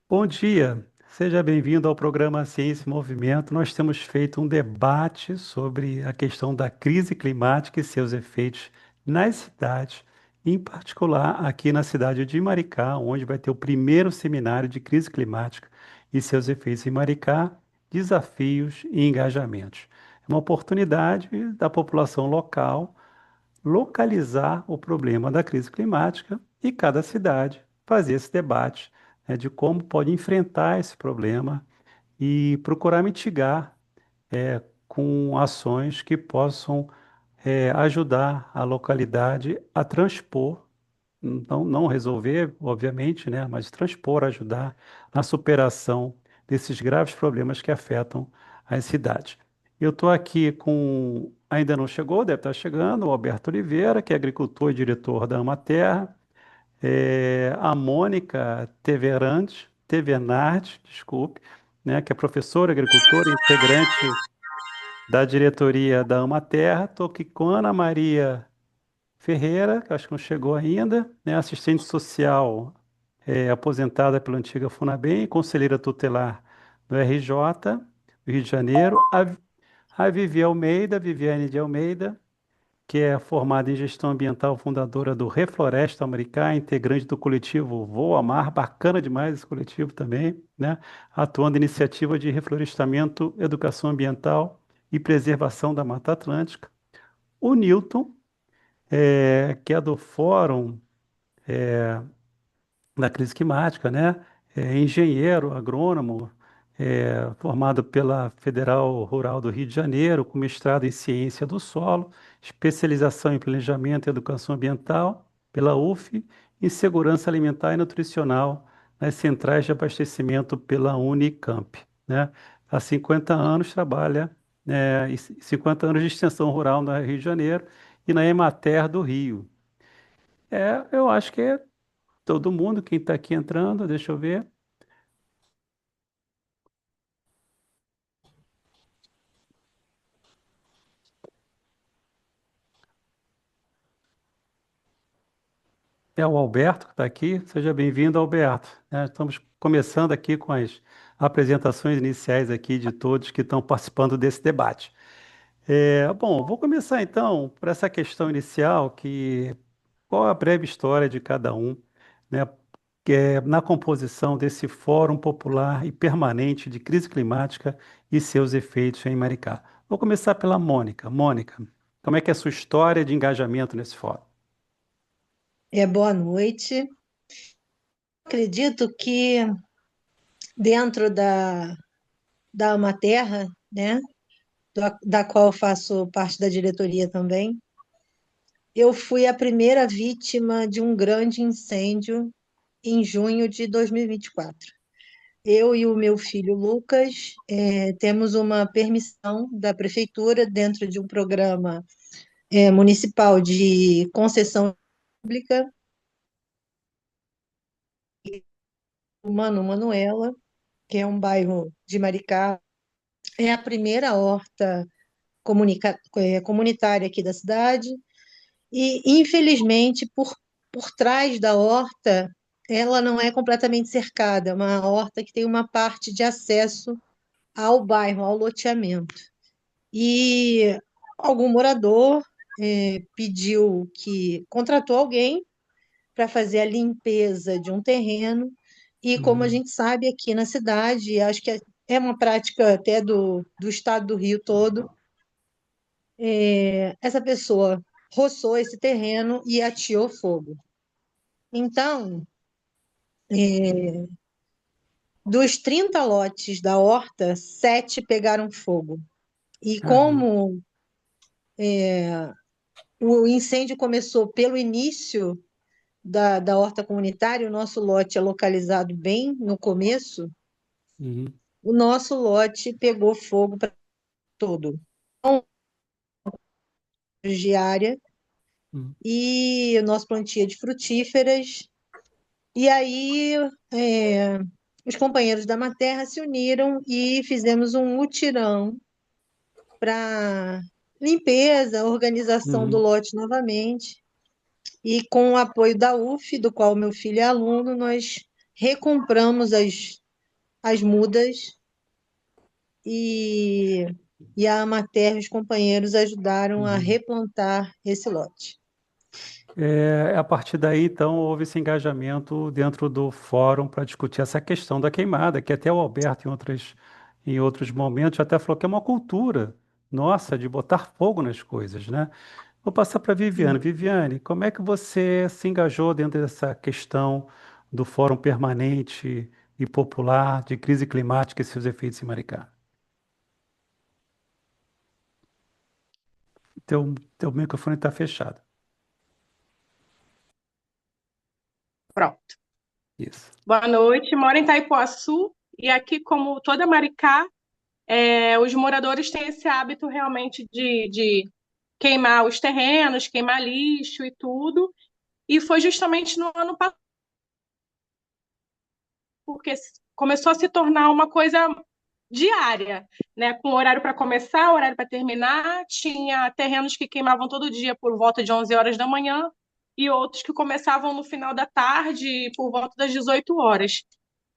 Bom dia, seja bem-vindo ao programa Ciência e Movimento. Nós temos feito um debate sobre a questão da crise climática e seus efeitos nas cidades, em particular aqui na cidade de Maricá, onde vai ter o primeiro seminário de crise climática e seus efeitos em Maricá, desafios e engajamentos. É uma oportunidade da população local localizar o problema da crise climática e cada cidade fazer esse debate, né, de como pode enfrentar esse problema e procurar mitigar com ações que possam ajudar a localidade a transpor, não resolver, obviamente, né, mas transpor, ajudar na superação desses graves problemas que afetam as cidades. Eu estou aqui com, ainda não chegou, deve estar chegando, o Alberto Oliveira, que é agricultor e diretor da Amaterra, a Mônica Tevernard, desculpe, né, que é professora, agricultora, integrante da diretoria da Amaterra. Estou aqui com Ana Maria Ferreira, que acho que não chegou ainda, né, assistente social, aposentada pela antiga Funabem, conselheira tutelar do RJ, do Rio de Janeiro. A Vivi Almeida, Viviane de Almeida, que é formada em gestão ambiental, fundadora do Refloresta Americá, integrante do coletivo Voa Mar, bacana demais esse coletivo também, né? Atuando em iniciativa de reflorestamento, educação ambiental e preservação da Mata Atlântica. O Newton, que é do Fórum da Crise Climática, né? É engenheiro, agrônomo, formado pela Federal Rural do Rio de Janeiro, com mestrado em Ciência do Solo, especialização em Planejamento e Educação Ambiental pela UF e Segurança Alimentar e Nutricional nas centrais de abastecimento pela Unicamp, né? Há 50 anos trabalha, 50 anos de extensão rural no Rio de Janeiro e na Emater do Rio. Eu acho que é todo mundo, quem está aqui entrando, deixa eu ver. É o Alberto que está aqui. Seja bem-vindo, Alberto. Estamos começando aqui com as apresentações iniciais aqui de todos que estão participando desse debate. Bom, vou começar então por essa questão inicial, que qual a breve história de cada um, né, que é na composição desse Fórum Popular e Permanente de Crise Climática e seus efeitos em Maricá. Vou começar pela Mônica. Mônica, como é que é a sua história de engajamento nesse fórum? Boa noite. Acredito que dentro da Amaterra, né, da qual eu faço parte da diretoria também, eu fui a primeira vítima de um grande incêndio em junho de 2024. Eu e o meu filho Lucas temos uma permissão da prefeitura dentro de um programa municipal de concessão pública, Mano Manuela, que é um bairro de Maricá. É a primeira horta comunitária aqui da cidade e, infelizmente, por trás da horta, ela não é completamente cercada, é uma horta que tem uma parte de acesso ao bairro, ao loteamento. E algum morador contratou alguém para fazer a limpeza de um terreno, e como a Uhum, gente sabe aqui na cidade, acho que é uma prática até do estado do Rio todo. Essa pessoa roçou esse terreno e ateou fogo. Então, dos 30 lotes da horta, 7 pegaram fogo. E caramba. como o incêndio começou pelo início da horta comunitária, o nosso lote é localizado bem no começo, Uhum, o nosso lote pegou fogo para todo. Então, de área uhum, e o nosso plantio de frutíferas. E aí, é, os companheiros da Materra se uniram e fizemos um mutirão para limpeza, organização do uhum, lote novamente. E com o apoio da UF, do qual meu filho é aluno, nós recompramos as mudas e, e a Amater e os companheiros ajudaram a Uhum. replantar esse lote. A partir daí, então, houve esse engajamento dentro do fórum para discutir essa questão da queimada, que até o Alberto, em outros momentos, até falou que é uma cultura nossa de botar fogo nas coisas, né? Vou passar para a Viviane. Viviane, como é que você se engajou dentro dessa questão do Fórum Permanente e Popular de Crise Climática e seus efeitos em Maricá? Teu microfone está fechado. Pronto. Isso. Boa noite, moro em Itaipuaçu e aqui, como toda Maricá, os moradores têm esse hábito realmente de queimar os terrenos, queimar lixo e tudo. E foi justamente no ano passado, porque começou a se tornar uma coisa diária, né? Com horário para começar, horário para terminar. Tinha terrenos que queimavam todo dia por volta de 11 horas da manhã e outros que começavam no final da tarde, por volta das 18 horas.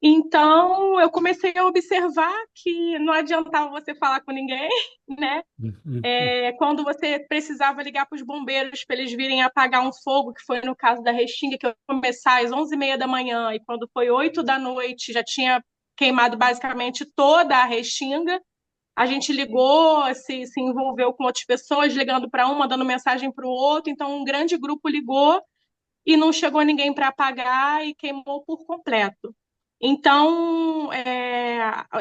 Então, eu comecei a observar que não adiantava você falar com ninguém, né? Quando você precisava ligar para os bombeiros para eles virem apagar um fogo, que foi no caso da Restinga, que eu começar às 11h30 da manhã, e quando foi 8 da noite já tinha queimado basicamente toda a Restinga. A gente ligou, se envolveu com outras pessoas, ligando para um, mandando mensagem para o outro. Então, um grande grupo ligou e não chegou ninguém para apagar e queimou por completo. Então,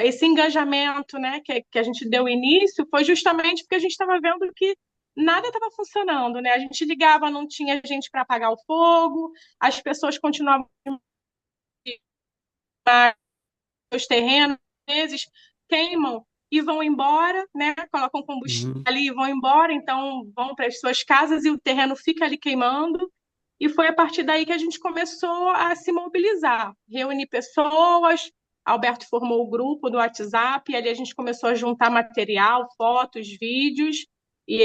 esse engajamento, né, que a gente deu início foi justamente porque a gente estava vendo que nada estava funcionando, né? A gente ligava, não tinha gente para apagar o fogo, as pessoas continuavam nos terrenos, às vezes queimam e vão embora, né? Colocam combustível Uhum. ali e vão embora, então vão para as suas casas e o terreno fica ali queimando. E foi a partir daí que a gente começou a se mobilizar, reunir pessoas. Alberto formou o grupo do WhatsApp, e ali a gente começou a juntar material, fotos, vídeos, e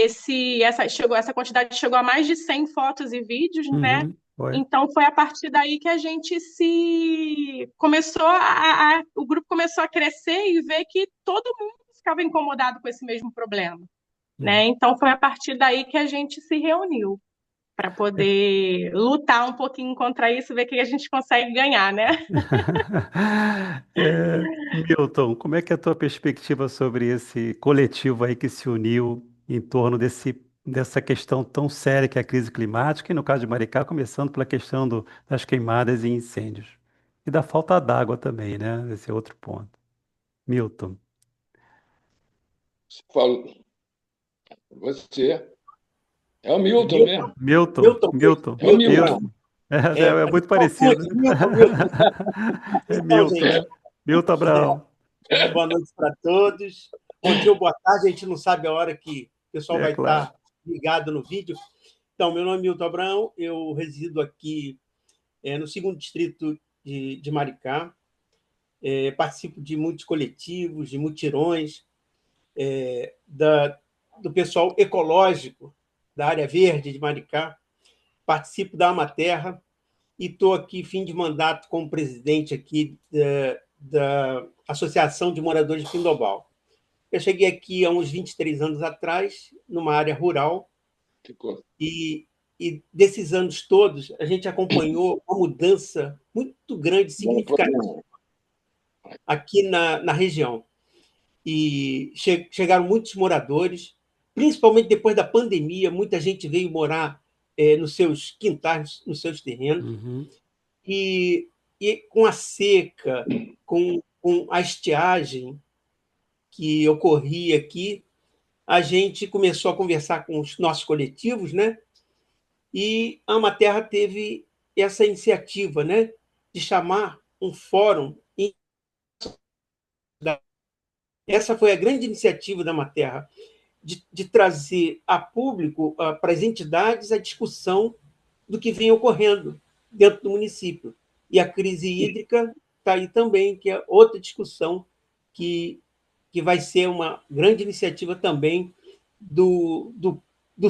essa quantidade chegou a mais de 100 fotos e vídeos, né? Foi. Então foi a partir daí que a gente se começou o grupo começou a crescer e ver que todo mundo ficava incomodado com esse mesmo problema, né? Uhum. Então foi a partir daí que a gente se reuniu para poder lutar um pouquinho contra isso, ver o que a gente consegue ganhar, né? Milton, como é que é a tua perspectiva sobre esse coletivo aí que se uniu em torno dessa questão tão séria que é a crise climática, e no caso de Maricá, começando pela questão das queimadas e incêndios. E da falta d'água também, né? Esse é outro ponto. Milton. Falo, você é o Milton Milton, mesmo. Milton, Milton, Milton, É o Milton Milton. Brown. Milton. É Mas muito eu confundo, parecido. Milton. É Então, Milton, gente, Milton Abraão. boa noite para todos. Bom dia ou boa tarde, a gente não sabe a hora que o pessoal É vai claro. estar ligado no vídeo. Então, meu nome é Milton Abraão, eu resido aqui no segundo distrito de Maricá. Participo de muitos coletivos, de mutirões, do pessoal ecológico da área verde de Maricá. Participo da Amaterra e estou aqui, fim de mandato, como presidente aqui da Associação de Moradores de Pindoval. Eu cheguei aqui há uns 23 anos atrás, numa área rural, Ficou. e desses anos todos, a gente acompanhou uma mudança muito grande, significativa aqui na região. E chegaram muitos moradores, principalmente depois da pandemia, muita gente veio morar nos seus quintais, nos seus terrenos, Uhum. e com a seca, com a estiagem que ocorria aqui, a gente começou a conversar com os nossos coletivos, né? E a Amaterra teve essa iniciativa, né, de chamar um fórum. Essa foi a grande iniciativa da Amaterra, de trazer a público, para as entidades, a discussão do que vem ocorrendo dentro do município. E a crise hídrica está aí também, que é outra discussão que vai ser uma grande iniciativa também do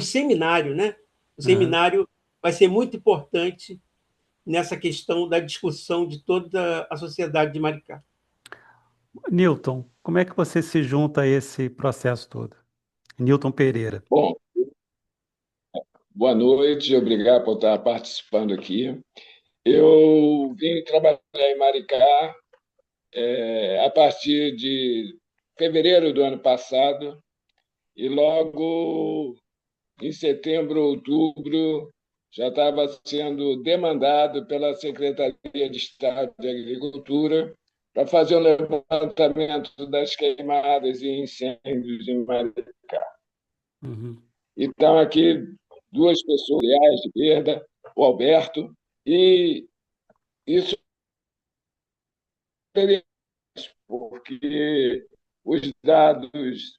seminário, né? O Aham. seminário vai ser muito importante nessa questão da discussão de toda a sociedade de Maricá. Newton, como é que você se junta a esse processo todo? Newton Pereira. Bom, boa noite, obrigado por estar participando aqui. Eu vim trabalhar em Maricá a partir de fevereiro do ano passado e logo em setembro, outubro, já estava sendo demandado pela Secretaria de Estado de Agricultura para fazer um levantamento das queimadas e incêndios em Maricá. Uhum. Então, aqui, duas pessoas reais de perda, o Alberto, e isso é interessante, porque os dados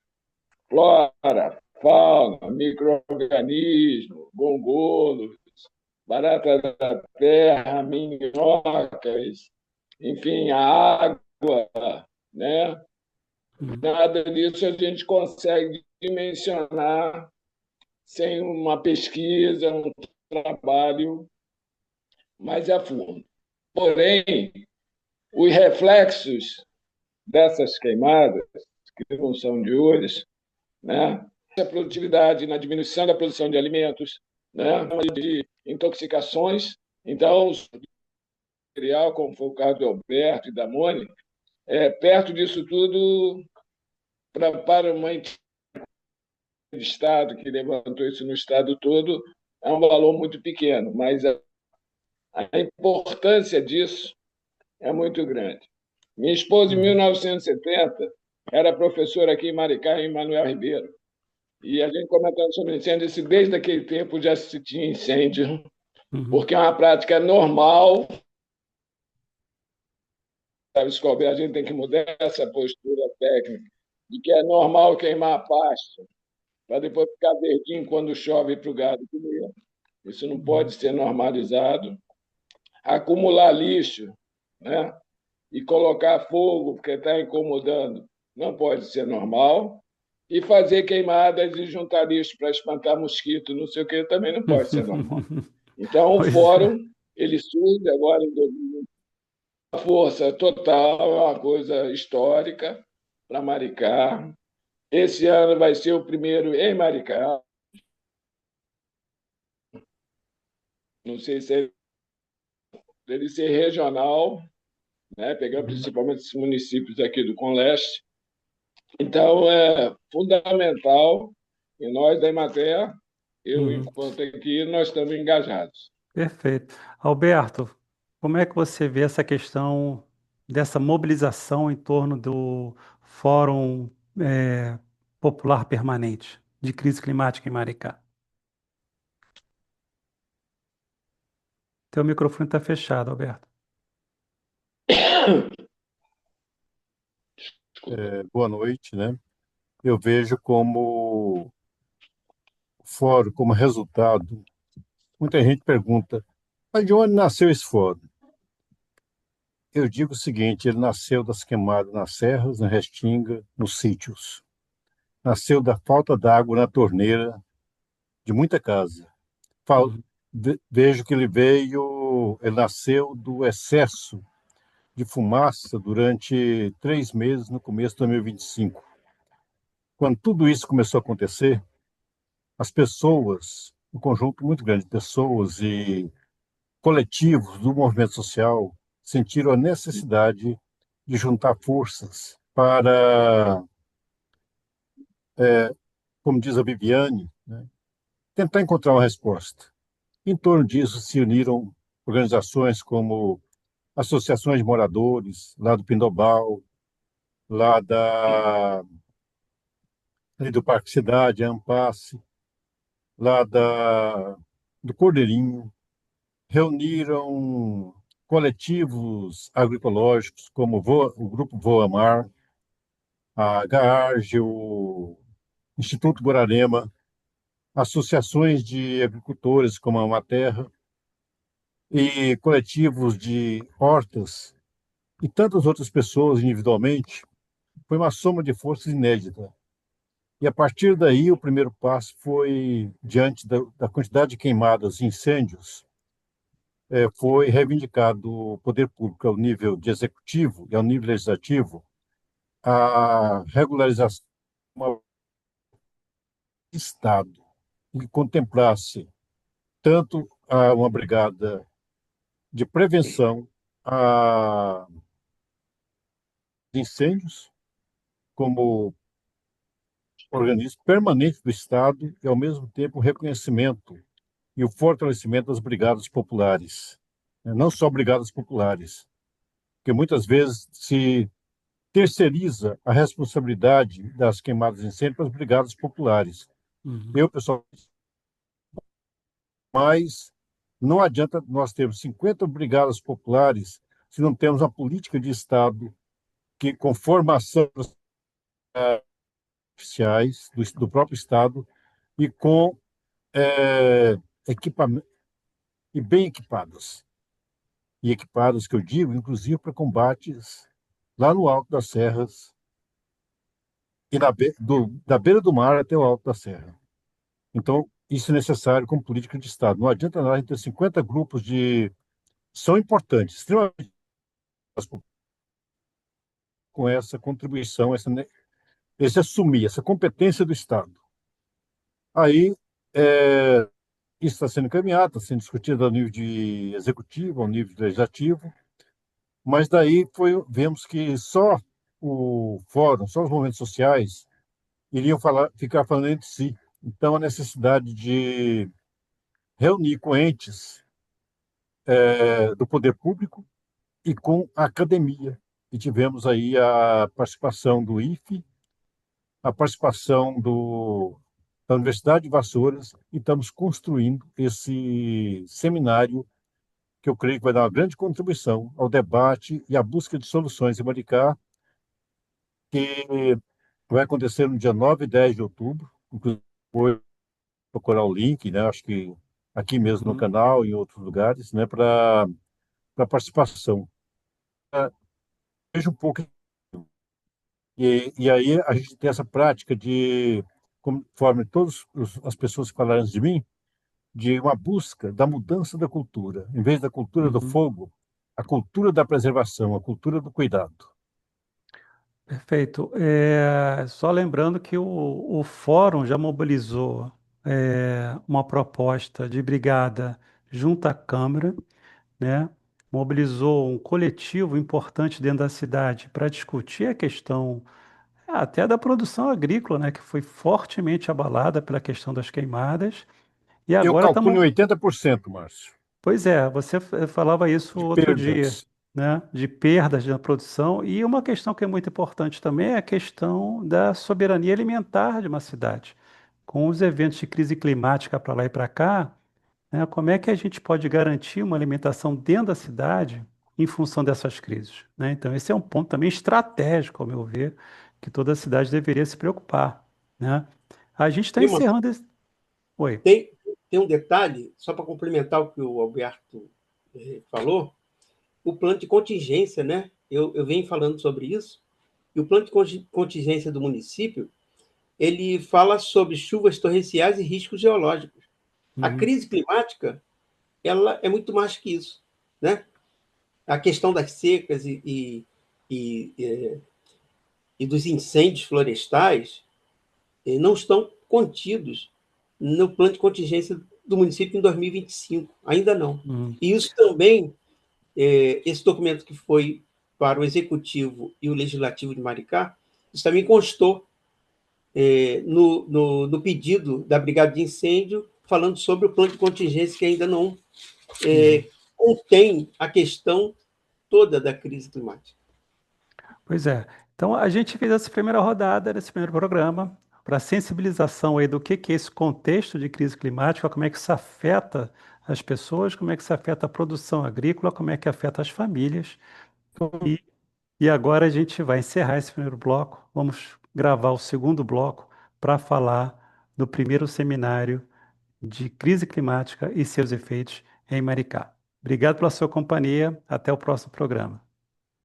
flora, fauna, micro-organismos, gongolos, barata da terra, minhocas, enfim, a água, né? Nada disso a gente consegue dimensionar sem uma pesquisa, um trabalho mais a fundo. Porém, os reflexos dessas queimadas, que não são de hoje, né? A produtividade, na diminuição da produção de alimentos, né? De intoxicações. Então, o material, como foi o caso do Alberto e da Mônica, perto disso tudo, para uma entidade de Estado que levantou isso no Estado todo, é um valor muito pequeno, mas a importância disso é muito grande. Minha esposa, em 1970, era professora aqui em Maricá, em Manuel Ribeiro. E a gente comentando sobre incêndio, disse, desde aquele tempo já se tinha incêndio, porque é uma prática normal. A gente tem que mudar essa postura técnica, de que é normal queimar pasto, para depois ficar verdinho quando chove para o gado comer. Isso não pode ser normalizado. Acumular lixo, né? E colocar fogo, porque está incomodando, não pode ser normal. E fazer queimadas e juntar lixo para espantar mosquito, não sei o que, também não pode ser normal. Então, o fórum, ele surge agora em 2020, a força total, é uma coisa histórica para Maricá. Esse ano vai ser o primeiro em Maricá. Não sei se ele ser regional, né? Pegando principalmente os municípios aqui do Conleste. Então, é fundamental, e nós da Emater, eu, enquanto aqui, nós estamos engajados. Perfeito. Alberto, como é que você vê essa questão dessa mobilização em torno do Fórum Popular Permanente de Crise Climática em Maricá? Teu microfone está fechado, Alberto. Boa noite, né? Eu vejo como fórum, como resultado, muita gente pergunta, mas de onde nasceu esse fórum? Eu digo o seguinte, ele nasceu das queimadas nas serras, na restinga, nos sítios. Nasceu da falta d'água na torneira de muita casa. Vejo que ele nasceu do excesso de fumaça durante 3 meses no começo de 2025. Quando tudo isso começou a acontecer, as pessoas, um conjunto muito grande de pessoas e coletivos do movimento social sentiram a necessidade de juntar forças para, como diz a Viviane, né, tentar encontrar uma resposta. Em torno disso se uniram organizações como associações de moradores, lá do Pindobal, lá ali do Parque Cidade, a Ampasse, lá do Cordeirinho, reuniram coletivos agroecológicos, como o Grupo Voa Mar, a GAARGE, o Instituto Borarema, associações de agricultores, como a Amaterra, e coletivos de hortas, e tantas outras pessoas individualmente. Foi uma soma de forças inédita. E a partir daí, o primeiro passo foi, diante da quantidade de queimadas e incêndios, foi reivindicado o poder público ao nível de executivo e ao nível legislativo a regularização do Estado, que contemplasse tanto uma brigada de prevenção a incêndios, como organismo permanente do Estado e, ao mesmo tempo, o reconhecimento e o fortalecimento das brigadas populares. Não só brigadas populares, porque muitas vezes se terceiriza a responsabilidade das queimadas de incêndio para as brigadas populares. Uhum. Eu, pessoal, mas não adianta nós termos 50 brigadas populares se não temos uma política de Estado que, com formação dos oficiais do próprio Estado e com equipamento e bem equipadas. E equipadas, que eu digo, inclusive para combates lá no alto das serras e da beira do mar até o alto da serra. Então, isso é necessário como política de Estado. Não adianta nada a gente ter 50 grupos de... São importantes, extremamente com essa contribuição, esse assumir, essa competência do Estado. Aí, isso está sendo encaminhado, está sendo discutido ao nível de executivo, ao nível legislativo, mas daí vemos que só o fórum, só os movimentos sociais iriam ficar falando entre si. Então, a necessidade de reunir com entes do poder público e com a academia. E tivemos aí a participação do IFE, a participação da Universidade de Vassouras, e estamos construindo esse seminário que eu creio que vai dar uma grande contribuição ao debate e à busca de soluções em Maricá, que vai acontecer no dia 9 e 10 de outubro. Inclusive, vou procurar o link, né? Acho que aqui mesmo no Uhum. canal e em outros lugares, né? Para participação. Veja um pouco. E aí a gente tem essa prática de, conforme todas as pessoas que falaram antes de mim, de uma busca da mudança da cultura. Em vez da cultura do Uhum. fogo, a cultura da preservação, a cultura do cuidado. Perfeito. Só lembrando que o Fórum já mobilizou uma proposta de brigada junto à Câmara, né? Mobilizou um coletivo importante dentro da cidade para discutir a questão até da produção agrícola, né? Que foi fortemente abalada pela questão das queimadas. E Eu agora calculo em estamos. 80%, Márcio, Pois é, você falava isso de outro dia, perdas. né? De perdas na produção. E uma questão que é muito importante também é a questão da soberania alimentar de uma cidade. Com os eventos de crise climática para lá e para cá, né, como é que a gente pode garantir uma alimentação dentro da cidade em função dessas crises, né? Então, esse é um ponto também estratégico, ao meu ver, que toda cidade deveria se preocupar, né? A gente está Tem uma encerrando esse... Oi. Tem, tem um detalhe, só para complementar o que o Alberto falou, o plano de contingência, né? Eu venho falando sobre isso, e o plano de contingência do município, ele fala sobre chuvas torrenciais e riscos geológicos. A Uhum, crise climática, ela é muito mais que isso, né? A questão das secas e, e dos incêndios florestais não estão contidos no plano de contingência do município em 2025, ainda não. uhum. E isso também, esse documento que foi para o Executivo e o Legislativo de Maricá, isso também constou no pedido da Brigada de Incêndio, falando sobre o plano de contingência que ainda não Uhum. contém a questão toda da crise climática. Pois é. Então, a gente fez essa primeira rodada, nesse primeiro programa, para sensibilização aí do que é esse contexto de crise climática, como é que isso afeta as pessoas, como é que isso afeta a produção agrícola, como é que afeta as famílias. E, e agora a gente vai encerrar esse primeiro bloco, vamos gravar o segundo bloco para falar do primeiro seminário de crise climática e seus efeitos em Maricá. Obrigado pela sua companhia, até o próximo programa.